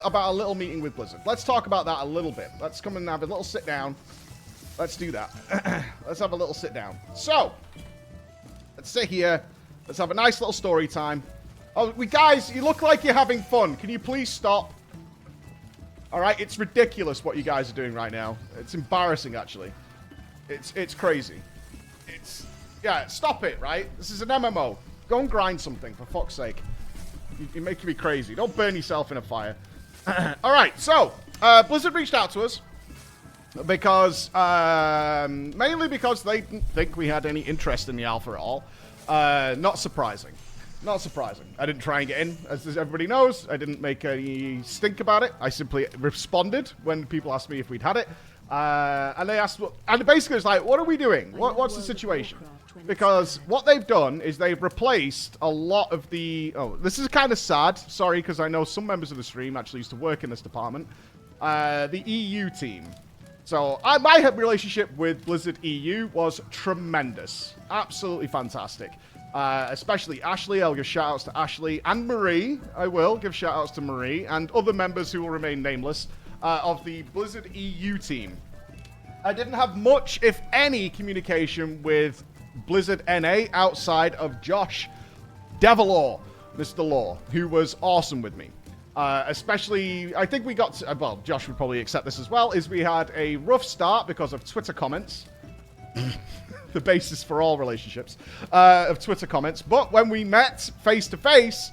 about a little meeting with Blizzard. Let's talk about that a little bit. Let's come and have a little sit down. Let's do that. Let's have a little sit down. So, let's sit here. Let's have a nice little story time. Oh, guys, you look like you're having fun. Can you please stop? All right, it's ridiculous what you guys are doing right now. It's embarrassing, actually. It's crazy. Yeah, stop it, right? This is an MMO. Go and grind something, for fuck's sake. You're making me crazy. Don't burn yourself in a fire. All right, so Blizzard reached out to us because mainly because they didn't think we had any interest in the alpha at all. Not surprising. Not surprising. I didn't try and get in, as everybody knows. I didn't make any stink about it. I simply responded when people asked me if we'd had it. And they asked, and basically it's like, what are we doing? What's the situation? Because what they've done is they've replaced a lot of the... Oh, this is kind of sad. Sorry, because I know some members of the stream actually used to work in this department. The EU team. So my relationship with Blizzard EU was tremendous. Absolutely fantastic. Especially Ashley. I'll give shout-outs to Ashley and Marie. I will give shout-outs to Marie and other members who will remain nameless of the Blizzard EU team. I didn't have much, if any, communication with Blizzard NA outside of Josh Devilaw, Mr. Law, who was awesome with me. Especially, I think we got to, well, Josh would probably accept this as well, is we had a rough start because of Twitter comments. The basis for all relationships, of Twitter comments. But when we met face-to-face,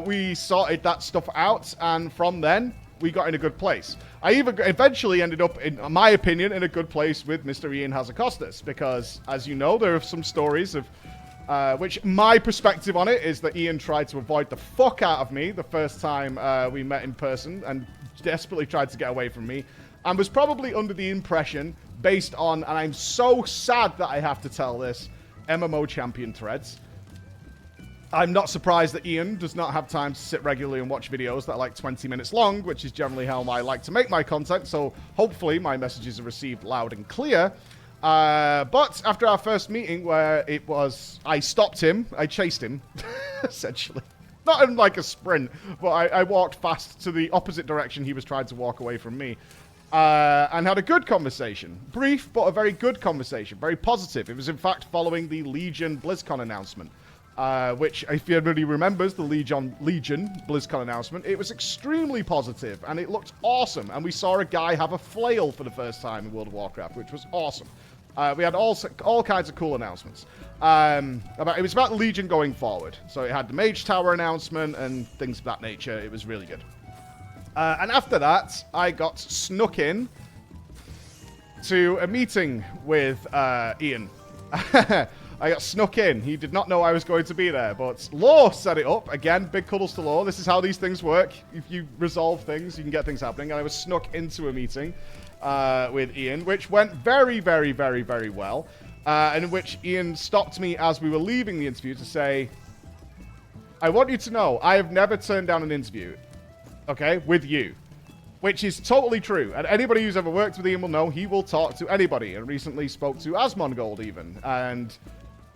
we sorted that stuff out, and from then, we got in a good place. I even eventually ended up, in my opinion, in a good place with Mr. Ian Hazakostas, because, as you know, there are some stories of, which my perspective on it is that Ian tried to avoid the fuck out of me the first time we met in person, and desperately tried to get away from me, and was probably under the impression, based on, and I'm so sad that I have to tell this, MMO champion threads. I'm not surprised that Ian does not have time to sit regularly and watch videos that are like 20 minutes long, which is generally how I like to make my content, so hopefully my messages are received loud and clear. But after our first meeting, where it was, I stopped him, I chased him, essentially. Not in like a sprint, but I walked fast to the opposite direction he was trying to walk away from me. And had a good conversation. Brief, but a very good conversation. Very positive. It was, in fact, following the Legion BlizzCon announcement. Which, if everybody remembers the Legion BlizzCon announcement, it was extremely positive, and it looked awesome. And we saw a guy have a flail for the first time in World of Warcraft, which was awesome. We had all kinds of cool announcements. It was about Legion going forward. So it had the Mage Tower announcement and things of that nature. It was really good. And after that, I got snuck in to a meeting with Ian. I got snuck in. He did not know I was going to be there, but Law set it up. Again, big cuddles to Law. This is how these things work. If you resolve things, you can get things happening. And I was snuck into a meeting with Ian, which went very, very, very, very well. And in which Ian stopped me as we were leaving the interview to say, I want you to know, I have never turned down an interview, okay, with you. Which is totally true. And anybody who's ever worked with Ian will know he will talk to anybody. And recently spoke to Asmongold even. And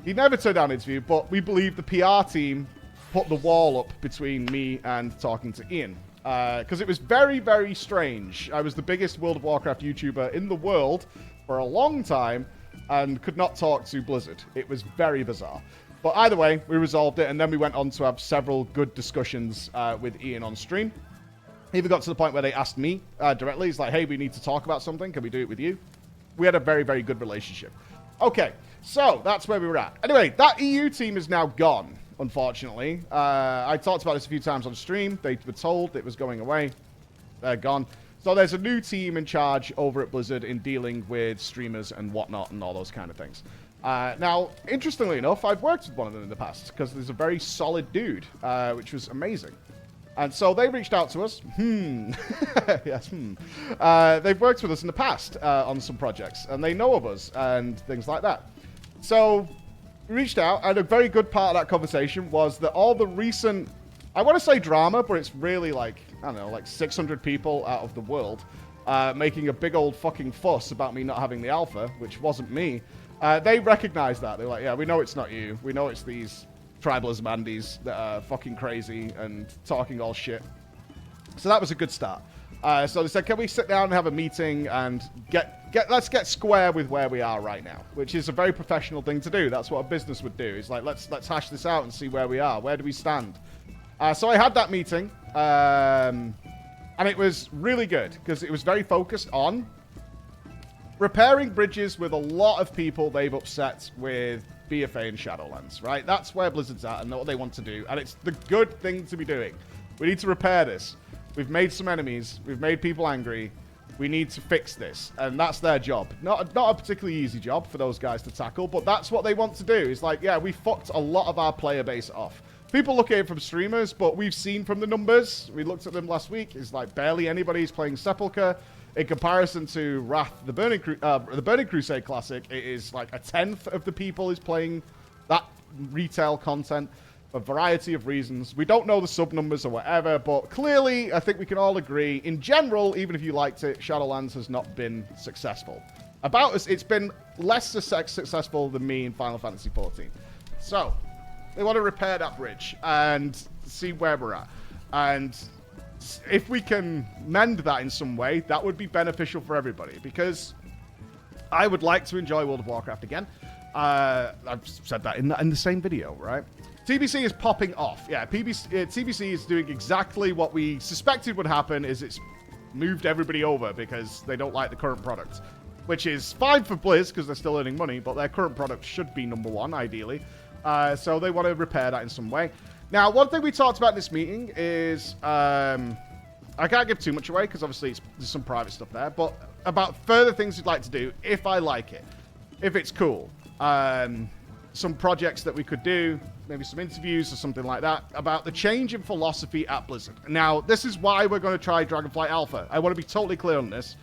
he never turned down an interview, but we believe the PR team put the wall up between me and talking to Ian. Because it was very, very strange. I was the biggest World of Warcraft YouTuber in the world for a long time and could not talk to Blizzard. It was very bizarre. But either way, we resolved it, and then we went on to have several good discussions with Ian on stream. Even got to the point where they asked me directly. It's like, hey, we need to talk about something. Can we do it with you? We had a very, very good relationship. Okay. So, that's where we were at. Anyway, that EU team is now gone, unfortunately. I talked about this a few times on stream. They were told it was going away. They're gone. So, there's a new team in charge over at Blizzard in dealing with streamers and whatnot and all those kind of things. Now, interestingly enough, I've worked with one of them in the past because there's a very solid dude, which was amazing. And so they reached out to us. Yes, they've worked with us in the past on some projects, and they know of us and things like that. So, we reached out, and a very good part of that conversation was that all the recent, I want to say drama, but it's really like, I don't know, like 600 people out of the world making a big old fucking fuss about me not having the alpha, which wasn't me. They recognized that. They're like, yeah, we know it's not you. We know it's these tribalism Andes that are fucking crazy and talking all shit. So that was a good start. So they said, can we sit down and have a meeting and let's get square with where we are right now, which is a very professional thing to do. That's what a business would do. It's like, let's hash this out and see where we are. Where do we stand? So I had that meeting, and it was really good because it was very focused on repairing bridges with a lot of people they've upset with BFA and Shadowlands, right? That's where Blizzard's at and what they want to do, and it's the good thing to be doing. We need to repair this. We've made some enemies. We've made people angry. We need to fix this, and that's their job. Not a particularly easy job for those guys to tackle, but that's what they want to do. It's like, yeah, we fucked a lot of our player base off. People look at it from streamers, but we've seen from the numbers, we looked at them last week, it's like barely anybody's playing Sepulchre. In comparison to Wrath, the Burning Crusade Classic, it is like 1/10 of the people is playing that retail content for a variety of reasons. We don't know the sub numbers or whatever, but clearly, I think we can all agree, in general, even if you liked it, Shadowlands has not been successful. About us, it's been less successful than me in Final Fantasy XIV. So, they want to repair that bridge and see where we're at. And if we can mend that in some way, that would be beneficial for everybody, because I would like to enjoy World of Warcraft again. I've said that in the same video, right? TBC is popping off. Yeah, TBC is doing exactly what we suspected would happen, is it's moved everybody over because they don't like the current product, which is fine for Blizz because they're still earning money, but their current product should be #1, ideally. So they want to repair that in some way. Now, one thing we talked about in this meeting is, I can't give too much away because obviously there's some private stuff there, but about further things we'd like to do if I like it, if it's cool. Some projects that we could do, maybe some interviews or something like that, about the change in philosophy at Blizzard. Now, this is why we're going to try Dragonflight Alpha. I want to be totally clear on this.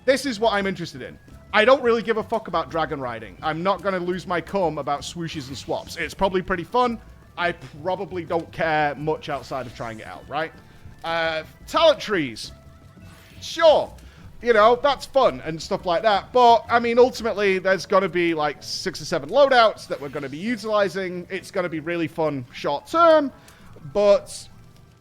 This is what I'm interested in. I don't really give a fuck about dragon riding. I'm not going to lose my cum about swooshes and swaps. It's probably pretty fun. I probably don't care much outside of trying it out, right? Talent trees. Sure. You know, that's fun and stuff like that. But, I mean, ultimately, there's going to be like 6 or 7 loadouts that we're going to be utilizing. It's going to be really fun short term. But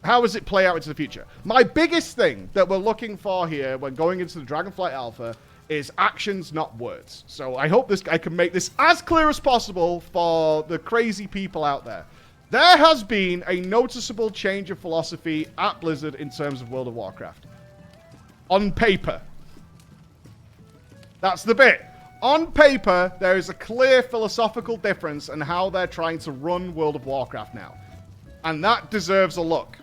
how does it play out into the future? My biggest thing that we're looking for here when going into the Dragonflight Alpha is actions, not words. So I hope I can make this as clear as possible for the crazy people out there. There has been a noticeable change of philosophy at Blizzard in terms of World of Warcraft. On paper. That's the bit. On paper, there is a clear philosophical difference in how they're trying to run World of Warcraft now. And that deserves a look.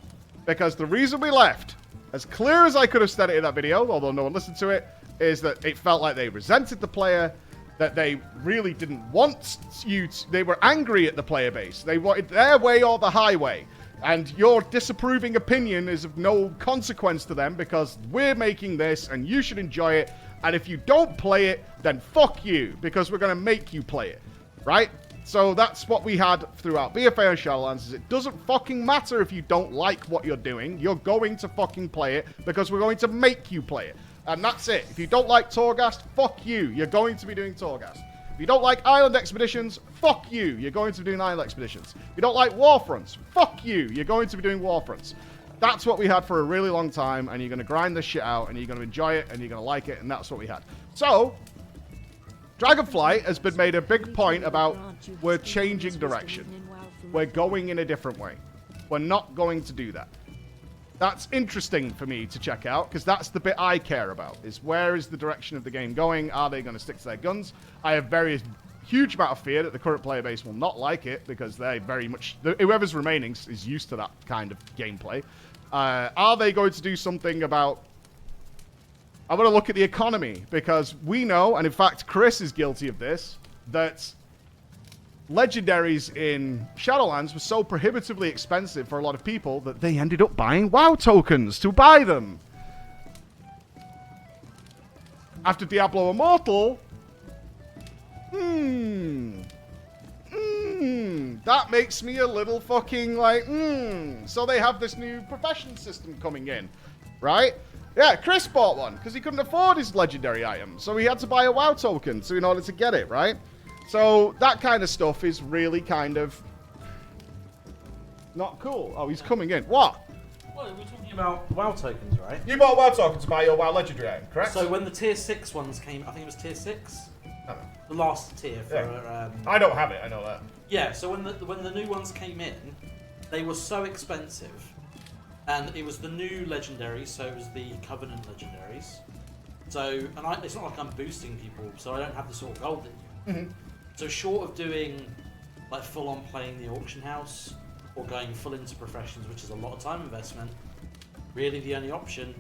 Because the reason we left, as clear as I could have said it in that video, although no one listened to it, is that it felt like they resented the player, that they really didn't want you to, they were angry at the player base. They wanted their way or the highway. And your disapproving opinion is of no consequence to them because we're making this and you should enjoy it. And if you don't play it, then fuck you, because we're going to make you play it, right? So that's what we had throughout BFA and Shadowlands, is it doesn't fucking matter if you don't like what you're doing. You're going to fucking play it because we're going to make you play it. And that's it. If you don't like Torghast, fuck you. You're going to be doing Torghast. If you don't like Island Expeditions, fuck you. You're going to be doing Island Expeditions. If you don't like Warfronts, fuck you. You're going to be doing Warfronts. That's what we had for a really long time, and you're going to grind this shit out, and you're going to enjoy it, and you're going to like it, and that's what we had. So, Dragonflight has been made a big point about we're changing direction. We're going in a different way. We're not going to do that. That's interesting for me to check out, because that's the bit I care about, is where is the direction of the game going? Are they going to stick to their guns? I have huge amount of fear that the current player base will not like it, because they very much, whoever's remaining is used to that kind of gameplay. Are they going to do something about, I want to look at the economy, because we know, and in fact Chris is guilty of this, that legendaries in Shadowlands were so prohibitively expensive for a lot of people that they ended up buying WoW tokens to buy them. After Diablo Immortal, that makes me a little fucking like, So they have this new profession system coming in, right? Yeah, Chris bought one because he couldn't afford his legendary item, so he had to buy a WoW token in order to get it, right? So that kind of stuff is really kind of not cool. Oh, he's coming in. What? Well, we're talking about WoW tokens, right? You bought WoW tokens to buy your WoW Legendary item, correct? So when the tier 6 ones came, I think it was tier 6? The last tier for... Yeah. I don't have it, I know that. Yeah, so when the new ones came in, they were so expensive. And it was the new legendaries, so it was the Covenant legendaries. So, and it's not like I'm boosting people, so I don't have the sort of gold that you. So short of doing like full on playing the auction house or going full into professions, which is a lot of time investment, really the only option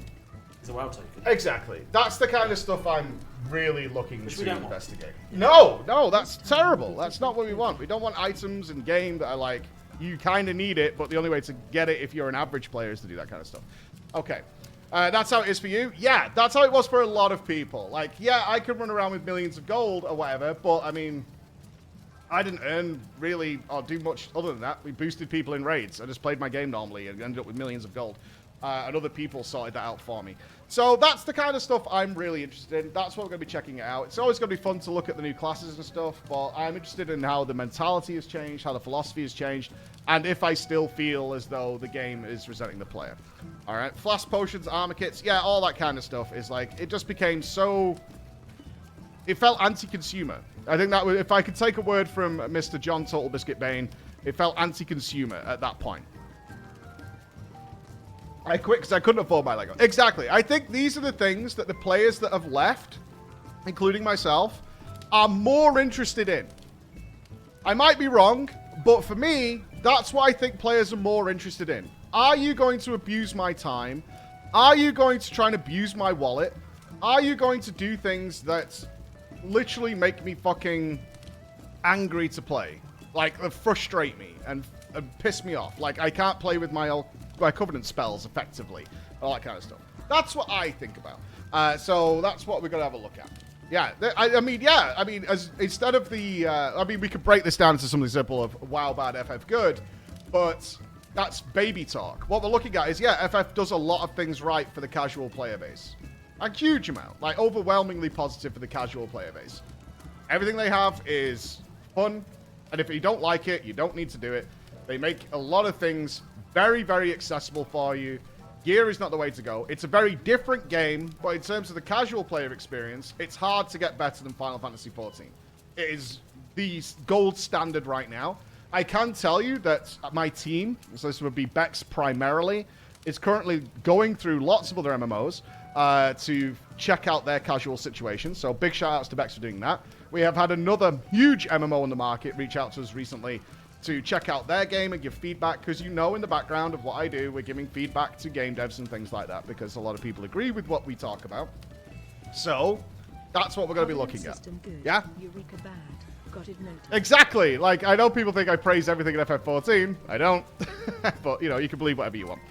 is a WoW token. Exactly. That's the kind of stuff I'm really looking to investigate. Yeah. No, that's terrible. That's not what we want. We don't want items in game that are like, you kind of need it, but the only way to get it if you're an average player is to do that kind of stuff. Okay. That's how it is for you? Yeah, that's how it was for a lot of people. Like, yeah, I could run around with millions of gold or whatever, but, I mean, I didn't earn really or do much other than that. We boosted people in raids. I just played my game normally and ended up with millions of gold. And other people sorted that out for me. So that's the kind of stuff I'm really interested in. That's what we're going to be checking out. It's always going to be fun to look at the new classes and stuff, but I'm interested in how the mentality has changed, how the philosophy has changed, and if I still feel as though the game is resenting the player. All right, flask potions, armor kits, yeah, all that kind of stuff is like, it just became so... It felt anti-consumer. I think that if I could take a word from Mr. John Total Biscuit Bane, it felt anti-consumer at that point. I quit because I couldn't afford my Lego. Exactly. I think these are the things that the players that have left, including myself, are more interested in. I might be wrong, but for me, that's what I think players are more interested in. Are you going to abuse my time? Are you going to try and abuse my wallet? Are you going to do things that literally make me fucking angry to play? Like, frustrate me and piss me off. Like, I can't play with my Covenant spells effectively. All that kind of stuff. That's what I think about. So that's what we're going to have a look at. Yeah, I mean, instead of the... I mean, we could break this down into something simple of WoW bad, FF good, but that's baby talk. What we're looking at is, yeah, FF does a lot of things right for the casual player base. A huge amount. Like, overwhelmingly positive for the casual player base. Everything they have is fun, and if you don't like it, you don't need to do it. They make a lot of things very, very accessible for you. Gear is not the way to go. It's a very different game, but in terms of the casual player experience, it's hard to get better than Final Fantasy XIV. It is the gold standard right now. I can tell you that my team, so this would be Bex primarily, is currently going through lots of other MMOs to check out their casual situation. So big shout outs to Bex for doing that. We have had another huge MMO in the market reach out to us recently to check out their game and give feedback, because you know in the background of what I do, we're giving feedback to game devs and things like that, because a lot of people agree with what we talk about. So, that's what we're going to be looking at. Good. Yeah? Eureka bad. Got it noted. Exactly! Like, I know people think I praise everything in FF14. I don't. But, you know, you can believe whatever you want.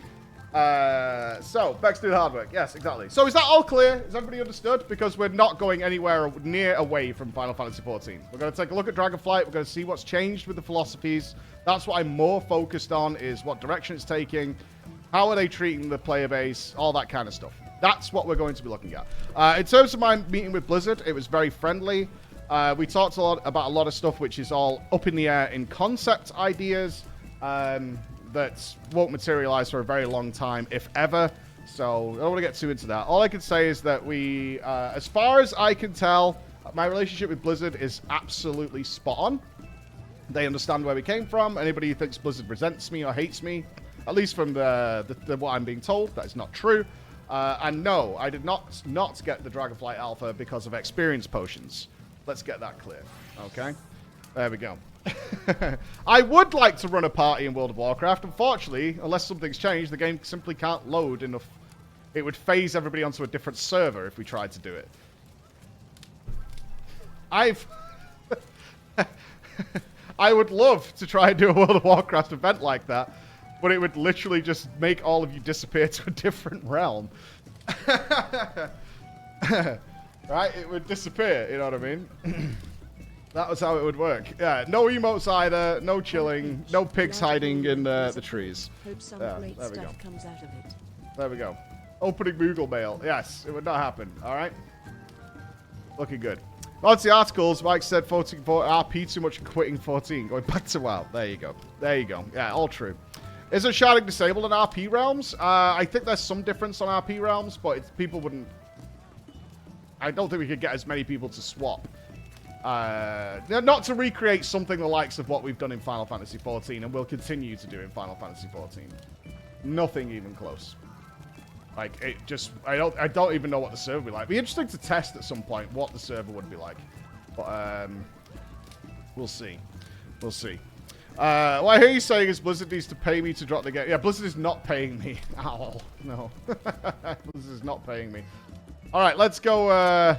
So, Bex did hard work. Yes, exactly. So, is that all clear? Is everybody understood? Because we're not going anywhere near away from Final Fantasy XIV. We're going to take a look at Dragonflight. We're going to see what's changed with the philosophies. That's what I'm more focused on, is what direction it's taking. How are they treating the player base? All that kind of stuff. That's what we're going to be looking at. In terms of my meeting with Blizzard, it was very friendly. We talked a lot about a lot of stuff which is all up in the air in concept ideas. That won't materialize for a very long time, if ever. So, I don't want to get too into that. All I can say is that we, as far as I can tell, my relationship with Blizzard is absolutely spot on. They understand where we came from. Anybody who thinks Blizzard resents me or hates me, at least from what I'm being told, that is not true. And no, I did not get the Dragonflight Alpha because of experience potions. Let's get that clear. Okay? There we go. I would like to run a party in World of Warcraft. Unfortunately, unless something's changed, the game simply can't load enough. It would phase everybody onto a different server if we tried to do it. I would love to try and do a World of Warcraft event like that, but it would literally just make all of you disappear to a different realm. Right? It would disappear, you know what I mean? That was how it would work. Yeah, no emotes either, no chilling, no pigs hiding in the trees. Yeah, there we go. Comes out of it. There we go. Opening Moogle mail. Yes, it would not happen. All right? Looking good. Lots of articles. Mike said 14, RP too much quitting 14. Going back to WoW. There you go. There you go. Yeah, all true. Isn't sharding disabled in RP realms? I think there's some difference on RP realms, but people wouldn't... I don't think we could get as many people to swap. Not to recreate something the likes of what we've done in Final Fantasy XIV, and will continue to do in Final Fantasy XIV. Nothing even close. Like, it just... I don't even know what the server would be like. It'd be interesting to test at some point what the server would be like. But, we'll see. We'll see. What I hear you saying is Blizzard needs to pay me to drop the game. Yeah, Blizzard is not paying me at all. No. Blizzard is not paying me. Alright, let's go,